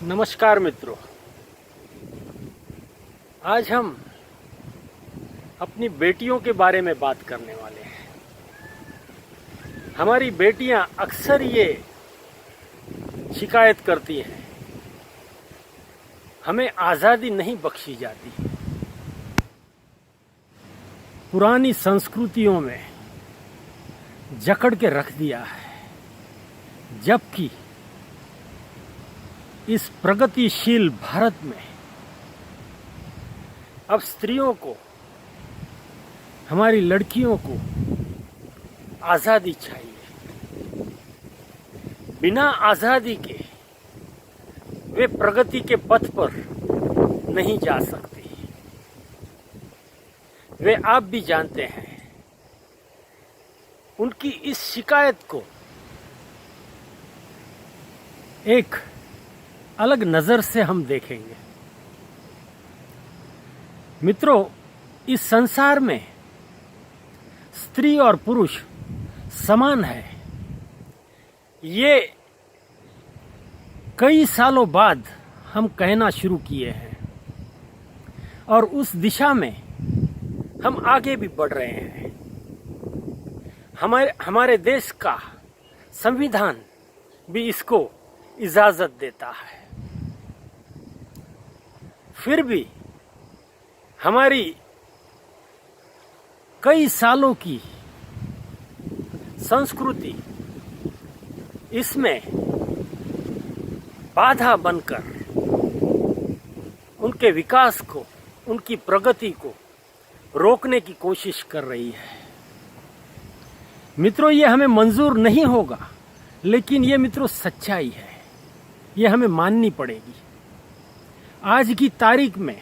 नमस्कार मित्रों, आज हम अपनी बेटियों के बारे में बात करने वाले हैं। हमारी बेटियां अक्सर ये शिकायत करती हैं, हमें आज़ादी नहीं बख्शी जाती। पुरानी संस्कृतियों में जकड़ के रख दिया है, जबकि इस प्रगतिशील भारत में अब स्त्रियों को, हमारी लड़कियों को आज़ादी चाहिए। बिना आज़ादी के वे प्रगति के पथ पर नहीं जा सकती। वे आप भी जानते हैं, उनकी इस शिकायत को एक अलग नजर से हम देखेंगे। मित्रों, इस संसार में स्त्री और पुरुष समान है, ये कई सालों बाद हम कहना शुरू किए हैं और उस दिशा में हम आगे भी बढ़ रहे हैं। हमारे देश का संविधान भी इसको इजाजत देता है। फिर भी हमारी कई सालों की संस्कृति इसमें बाधा बनकर उनके विकास को, उनकी प्रगति को रोकने की कोशिश कर रही है। मित्रों, ये हमें मंजूर नहीं होगा, लेकिन ये मित्रों सच्चाई है, ये हमें माननी पड़ेगी। आज की तारीख में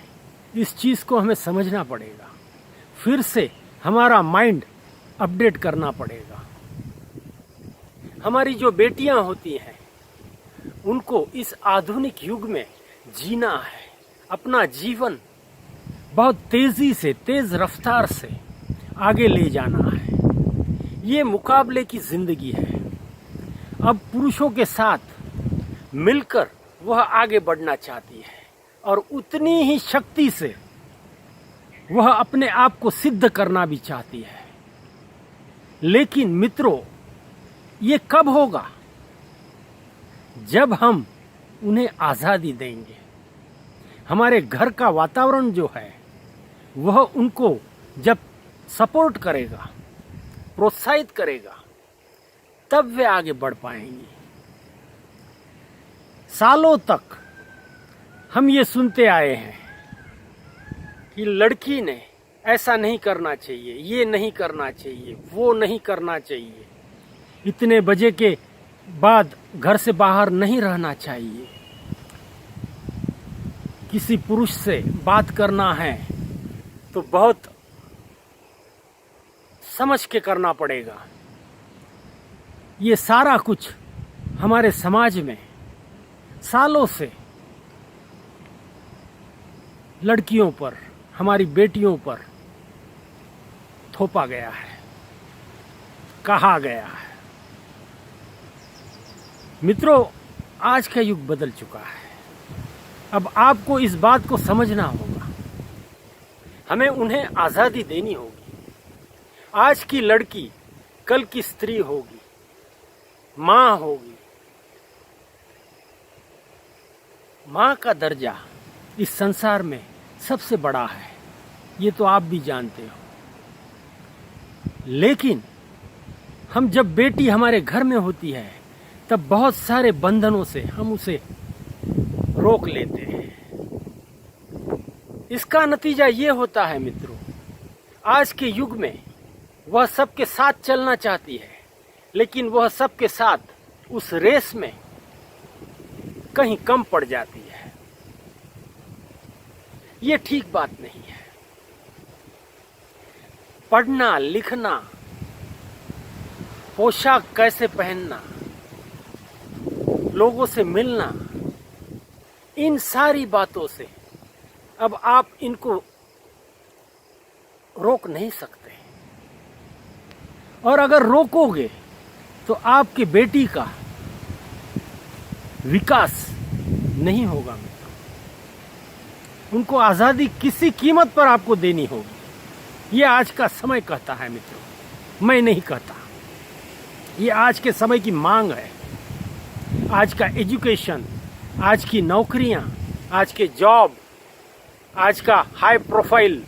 इस चीज को हमें समझना पड़ेगा, फिर से हमारा माइंड अपडेट करना पड़ेगा। हमारी जो बेटियां होती हैं, उनको इस आधुनिक युग में जीना है, अपना जीवन बहुत तेजी से, तेज रफ्तार से आगे ले जाना है। ये मुकाबले की जिंदगी है। अब पुरुषों के साथ मिलकर वह आगे बढ़ना चाहती है और उतनी ही शक्ति से वह अपने आप को सिद्ध करना भी चाहती है। लेकिन मित्रों, ये कब होगा? जब हम उन्हें आजादी देंगे। हमारे घर का वातावरण जो है वह उनको जब सपोर्ट करेगा, प्रोत्साहित करेगा, तब वे आगे बढ़ पाएंगे। सालों तक हम ये सुनते आए हैं कि लड़की ने ऐसा नहीं करना चाहिए, ये नहीं करना चाहिए, वो नहीं करना चाहिए, इतने बजे के बाद घर से बाहर नहीं रहना चाहिए, किसी पुरुष से बात करना है तो बहुत समझ के करना पड़ेगा। ये सारा कुछ हमारे समाज में सालों से लड़कियों पर, हमारी बेटियों पर थोपा गया है, कहा गया है। मित्रों, आज का युग बदल चुका है। अब आपको इस बात को समझना होगा, हमें उन्हें आजादी देनी होगी। आज की लड़की कल की स्त्री होगी, मां होगी। मां का दर्जा इस संसार में सबसे बड़ा है, ये तो आप भी जानते हो। लेकिन हम जब बेटी हमारे घर में होती है, तब बहुत सारे बंधनों से हम उसे रोक लेते हैं। इसका नतीजा ये होता है मित्रों, आज के युग में वह सबके साथ चलना चाहती है, लेकिन वह सबके साथ उस रेस में कहीं कम पड़ जाती है। ये ठीक बात नहीं है। पढ़ना, लिखना, पोशाक कैसे पहनना, लोगों से मिलना, इन सारी बातों से अब आप इनको रोक नहीं सकते। और अगर रोकोगे तो आपकी बेटी का विकास नहीं होगा मित्रों। उनको आज़ादी किसी कीमत पर आपको देनी होगी। ये आज का समय कहता है मित्रों, मैं नहीं कहता। ये आज के समय की मांग है। आज का एजुकेशन, आज की नौकरियां, आज के जॉब, आज का हाई प्रोफाइल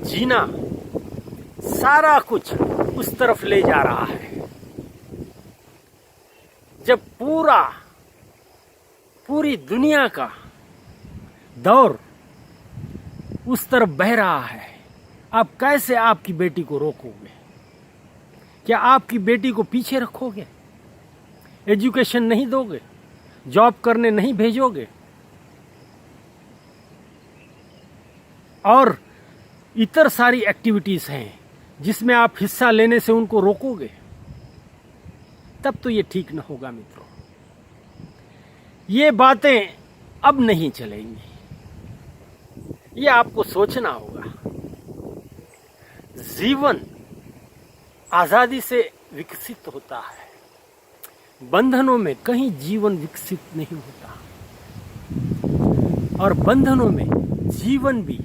जीना, सारा कुछ उस तरफ ले जा रहा है। जब पूरी दुनिया का दौर उस तरफ बह रहा है, आप कैसे आपकी बेटी को रोकोगे? क्या आपकी बेटी को पीछे रखोगे? एजुकेशन नहीं दोगे? जॉब करने नहीं भेजोगे? और इतर सारी एक्टिविटीज हैं जिसमें आप हिस्सा लेने से उनको रोकोगे? तब तो ये ठीक न होगा मित्रों। ये बातें अब नहीं चलेंगी। ये आपको सोचना होगा। जीवन आजादी से विकसित होता है, बंधनों में कहीं जीवन विकसित नहीं होता। और बंधनों में जीवन भी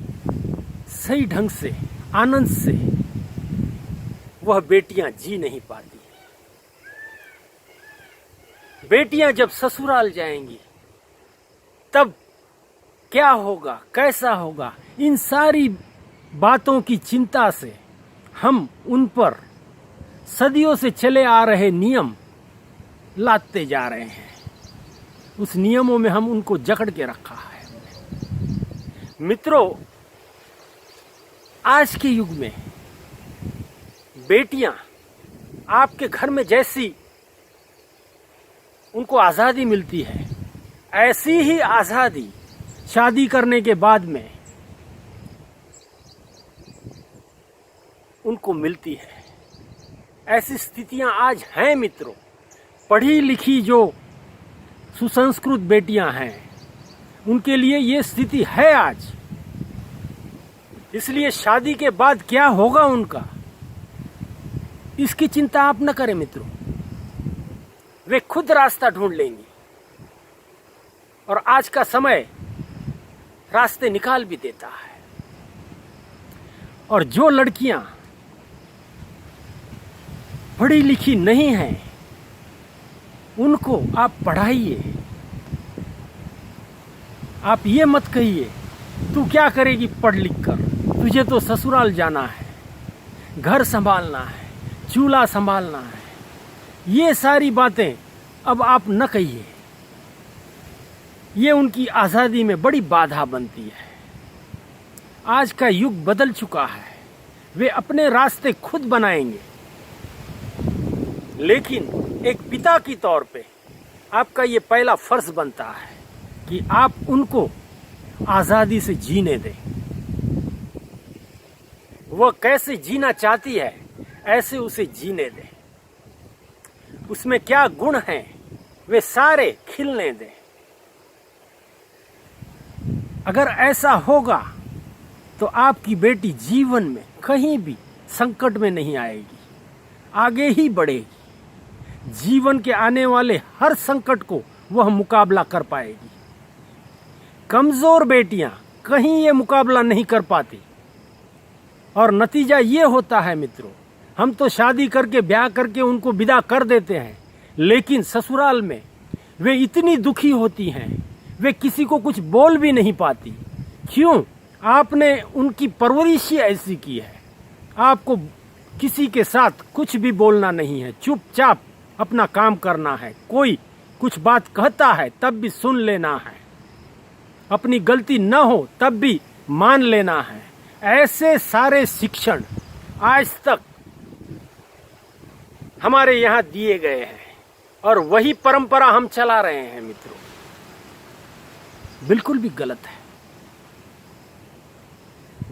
सही ढंग से, आनंद से वह बेटियां जी नहीं पाती। बेटियां जब ससुराल जाएंगी तब क्या होगा, कैसा होगा, इन सारी बातों की चिंता से हम उन पर सदियों से चले आ रहे नियम लादते जा रहे हैं। उस नियमों में हम उनको जकड़ के रखा है। मित्रों, आज के युग में बेटियां आपके घर में जैसी उनको आजादी मिलती है, ऐसी ही आजादी शादी करने के बाद में उनको मिलती है। ऐसी स्थितियां आज हैं मित्रों। पढ़ी लिखी जो सुसंस्कृत बेटियां हैं, उनके लिए ये स्थिति है आज। इसलिए शादी के बाद क्या होगा उनका, इसकी चिंता आप न करें मित्रों। वे खुद रास्ता ढूंढ लेंगी और आज का समय रास्ते निकाल भी देता है। और जो लड़कियां पढ़ी लिखी नहीं हैं, उनको आप पढ़ाइए। आप ये मत कहिए तू क्या करेगी पढ़ लिख कर, तुझे तो ससुराल जाना है, घर संभालना है, चूल्हा संभालना है। ये सारी बातें अब आप न कहिए। ये उनकी आज़ादी में बड़ी बाधा बनती है। आज का युग बदल चुका है। वे अपने रास्ते खुद बनाएंगे। लेकिन एक पिता की तौर पे आपका ये पहला फर्ज बनता है कि आप उनको आज़ादी से जीने दें। वह कैसे जीना चाहती है, ऐसे उसे जीने दें। उसमें क्या गुण हैं, वे सारे खिलने दें। अगर ऐसा होगा तो आपकी बेटी जीवन में कहीं भी संकट में नहीं आएगी, आगे ही बढ़ेगी। जीवन के आने वाले हर संकट को वह मुकाबला कर पाएगी। कमजोर बेटियां कहीं ये मुकाबला नहीं कर पाती। और नतीजा ये होता है मित्रों, हम तो शादी करके ब्याह करके उनको विदा कर देते हैं, लेकिन ससुराल में वे इतनी दुखी होती हैं, वे किसी को कुछ बोल भी नहीं पाती। क्यों? आपने उनकी परवरिश ही ऐसी की है। आपको किसी के साथ कुछ भी बोलना नहीं है, चुपचाप अपना काम करना है। कोई कुछ बात कहता है तब भी सुन लेना है, अपनी गलती न हो तब भी मान लेना है। ऐसे सारे शिक्षण आज तक हमारे यहाँ दिए गए हैं और वही परंपरा हम चला रहे हैं मित्रों। बिल्कुल भी गलत है।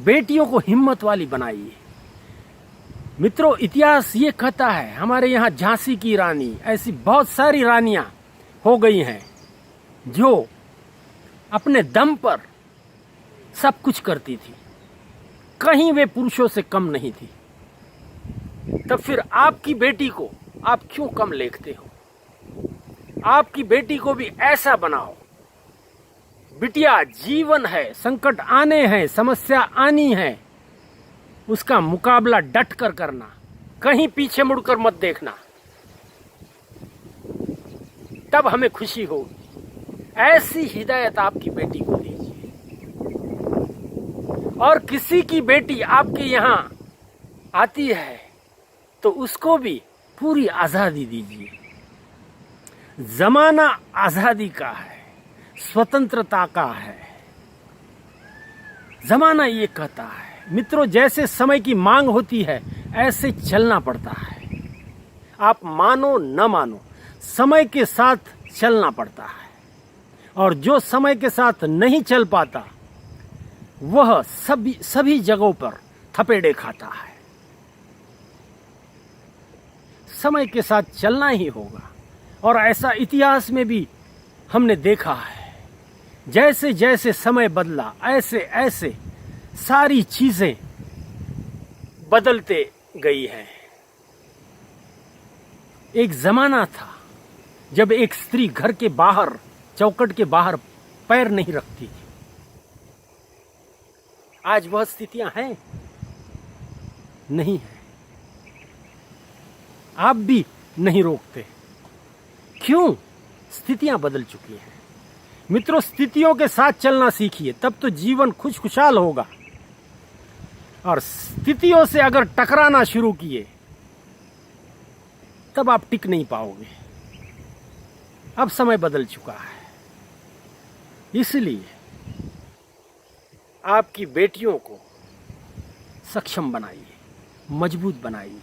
बेटियों को हिम्मत वाली बनाइए मित्रों। इतिहास ये कहता है, हमारे यहाँ झांसी की रानी, ऐसी बहुत सारी रानियां हो गई हैं जो अपने दम पर सब कुछ करती थी, कहीं वे पुरुषों से कम नहीं थी। तब फिर आपकी बेटी को आप क्यों कम लेखते हो? आपकी बेटी को भी ऐसा बनाओ बिटिया जीवन है, संकट आने हैं, समस्या आनी है, उसका मुकाबला डट कर करना, कहीं पीछे मुड़कर मत देखना, तब हमें खुशी होगी। ऐसी हिदायत आपकी बेटी को दीजिए। और किसी की बेटी आपके यहाँ आती है तो उसको भी पूरी आजादी दीजिए। जमाना आजादी का है, स्वतंत्रता का है। जमाना ये कहता है मित्रों, जैसे समय की मांग होती है ऐसे चलना पड़ता है। आप मानो न मानो, समय के साथ चलना पड़ता है। और जो समय के साथ नहीं चल पाता वह सभी जगहों पर थपेड़े खाता है। समय के साथ चलना ही होगा। और ऐसा इतिहास में भी हमने देखा है, जैसे जैसे समय बदला ऐसे ऐसे सारी चीजें बदलते गई हैं। एक जमाना था जब एक स्त्री घर के बाहर, चौखट के बाहर पैर नहीं रखती थी। आज वह स्थितियां हैं? नहीं है। आप भी नहीं रोकते। क्यों? स्थितियां बदल चुकी हैं। मित्रों, स्थितियों के साथ चलना सीखिए, तब तो जीवन खुशखुशाल होगा। और स्थितियों से अगर टकराना शुरू किए तब आप टिक नहीं पाओगे। अब समय बदल चुका है, इसलिए आपकी बेटियों को सक्षम बनाइए, मजबूत बनाइए,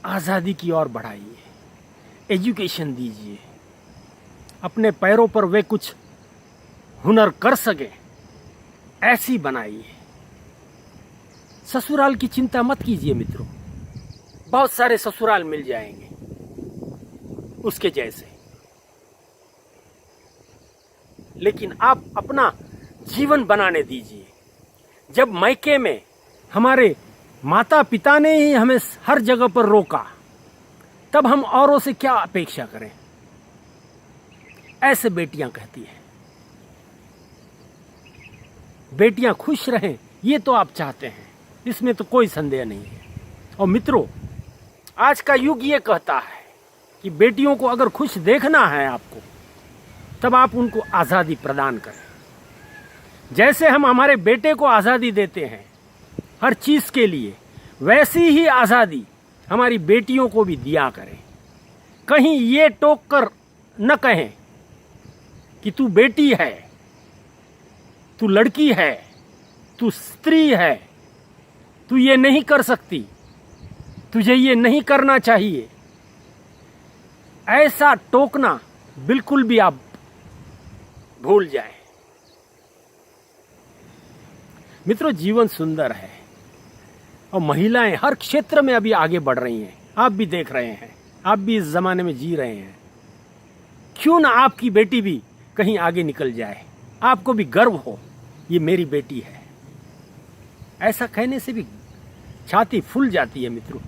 आजादी की ओर बढ़ाइए, एजुकेशन दीजिए, अपने पैरों पर वे कुछ हुनर कर सके ऐसी बनाइए। ससुराल की चिंता मत कीजिए मित्रों, बहुत सारे ससुराल मिल जाएंगे उसके जैसे। लेकिन आप अपना जीवन बनाने दीजिए। जब मायके में हमारे माता पिता ने ही हमें हर जगह पर रोका, तब हम औरों से क्या अपेक्षा करें? ऐसे बेटियां कहती हैं। बेटियां खुश रहें, ये तो आप चाहते हैं, इसमें तो कोई संदेह नहीं है। और मित्रों, आज का युग ये कहता है कि बेटियों को अगर खुश देखना है आपको, तब आप उनको आजादी प्रदान करें। जैसे हम हमारे बेटे को आजादी देते हैं हर चीज के लिए, वैसी ही आजादी हमारी बेटियों को भी दिया करें। कहीं ये टोक कर न कहें कि तू बेटी है, तू लड़की है, तू स्त्री है, तू ये नहीं कर सकती, तुझे ये नहीं करना चाहिए। ऐसा टोकना बिल्कुल भी आप भूल जाएं। मित्रों, जीवन सुंदर है और महिलाएं हर क्षेत्र में अभी आगे बढ़ रही हैं। आप भी देख रहे हैं, आप भी इस जमाने में जी रहे हैं। क्यों ना आपकी बेटी भी कहीं आगे निकल जाए, आपको भी गर्व हो, ये मेरी बेटी है। ऐसा कहने से भी छाती फूल जाती है मित्रों।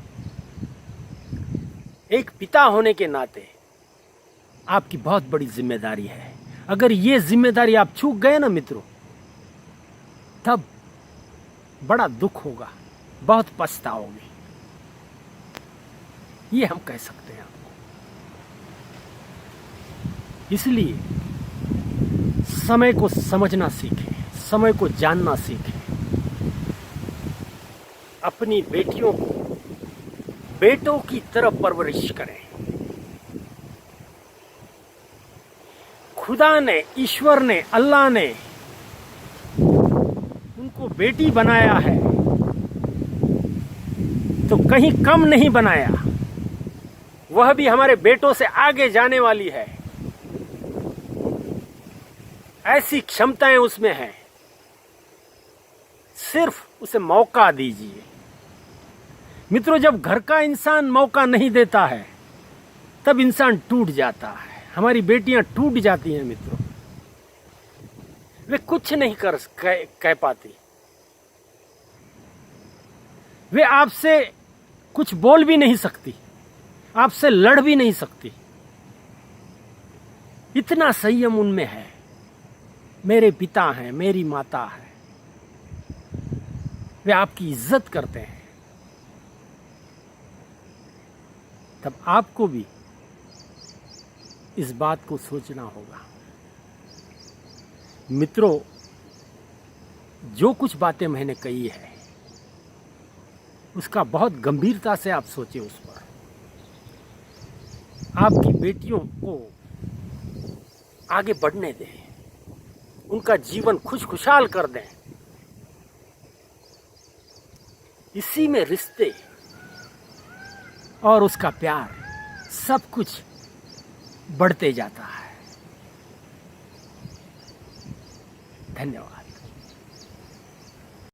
एक पिता होने के नाते आपकी बहुत बड़ी जिम्मेदारी है। अगर ये जिम्मेदारी आप चूक गए ना मित्रों, तब बड़ा दुख होगा, बहुत पछताओगे। ये हम कह सकते हैं आपको। इसलिए समय को समझना सीखें, समय को जानना सीखें। अपनी बेटियों को बेटों की तरह परवरिश करें। खुदा ने, ईश्वर ने, अल्लाह ने उनको बेटी बनाया है तो कहीं कम नहीं बनाया। वह भी हमारे बेटों से आगे जाने वाली है। ऐसी क्षमताएं उसमें हैं, सिर्फ उसे मौका दीजिए। मित्रों, जब घर का इंसान मौका नहीं देता है तब इंसान टूट जाता है। हमारी बेटियां टूट जाती हैं मित्रों, वे कुछ नहीं कह पाती। वे आपसे कुछ बोल भी नहीं सकती, आपसे लड़ भी नहीं सकती। इतना संयम उनमें है। मेरे पिता हैं, मेरी माता है, वे आपकी इज्जत करते हैं, तब आपको भी इस बात को सोचना होगा। मित्रों, जो कुछ बातें मैंने कही है उसका बहुत गंभीरता से आप सोचें उस पर। आपकी बेटियों को आगे बढ़ने दें, उनका जीवन खुशखुशाल कर दें। इसी में रिश्ते और उसका प्यार सब कुछ बढ़ते जाता है। धन्यवाद।